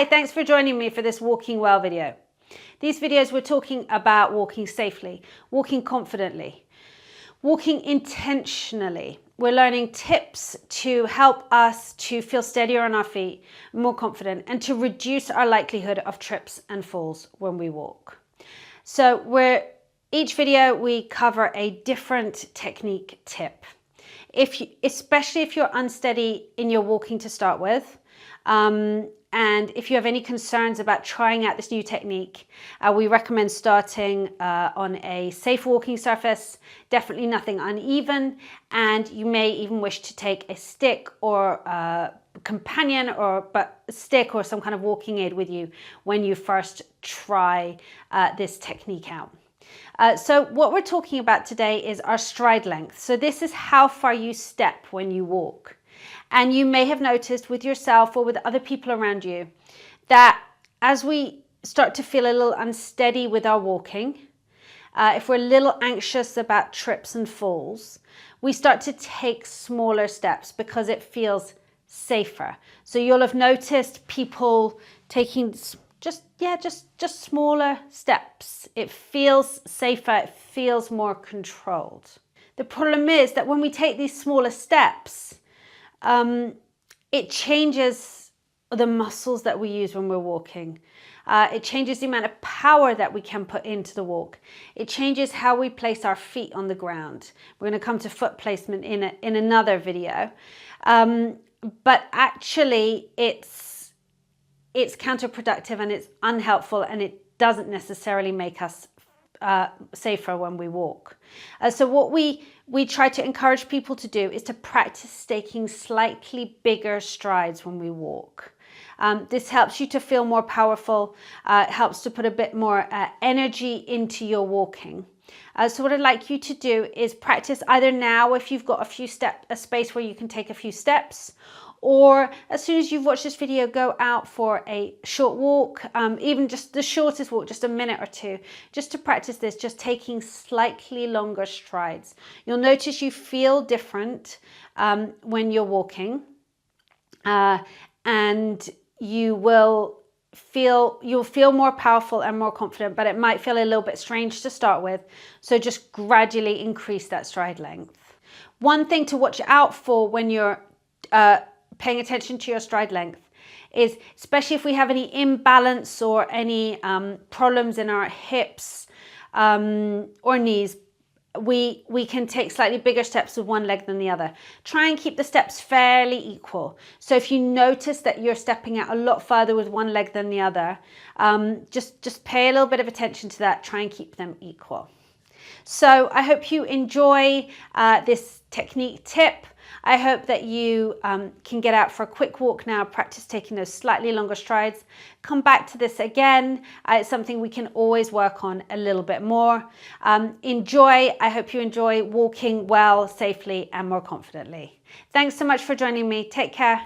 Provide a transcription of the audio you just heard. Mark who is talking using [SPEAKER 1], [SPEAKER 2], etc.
[SPEAKER 1] Hi, thanks for joining me for this Walking Well video. These videos we're talking about walking safely, walking confidently, walking intentionally. We're learning tips to help us to feel steadier on our feet, more confident, and to reduce our likelihood of trips and falls when we walk. So each video we cover a different technique tip. Especially if you're unsteady in your walking to start with, and if you have any concerns about trying out this new technique, we recommend starting on a safe walking surface, definitely nothing uneven, and you may even wish to take a stick or a companion stick or some kind of walking aid with you when you first try this technique out. So what we're talking about today is our stride length. So this is how far you step when you walk. And you may have noticed with yourself or with other people around you that as we start to feel a little unsteady with our walking, if we're a little anxious about trips and falls, we start to take smaller steps because it feels safer. So you'll have noticed people taking just smaller steps. It feels safer, it feels more controlled. The problem is that when we take these smaller steps, it changes the muscles that we use when we're walking. It changes the amount of power that we can put into the walk. It changes how we place our feet on the ground. We're going to come to foot placement in another video. But actually it's counterproductive and it's unhelpful, and it doesn't necessarily make us safer when we walk. So what we try to encourage people to do is to practice taking slightly bigger strides when we walk. This helps you to feel more powerful, helps to put a bit more energy into your walking. So what I'd like you to do is practice either now if you've got a space where you can take a few steps, or as soon as you've watched this video, go out for a short walk, even just the shortest walk, just a minute or two, just to practice this, just taking slightly longer strides. You'll notice you feel different when you're walking, and you'll feel more powerful and more confident, but it might feel a little bit strange to start with. So just gradually increase that stride length. One thing to watch out for when you're paying attention to your stride length is, especially if we have any imbalance or any problems in our hips or knees, we can take slightly bigger steps with one leg than the other. Try and keep the steps fairly equal. So if you notice that you're stepping out a lot further with one leg than the other, just pay a little bit of attention to that. Try and keep them equal. So I hope you enjoy this technique tip. I hope that you can get out for a quick walk now, practice taking those slightly longer strides. Come back to this again. It's something we can always work on a little bit more. Enjoy. I hope you enjoy walking well, safely, and more confidently. Thanks so much for joining me. Take care.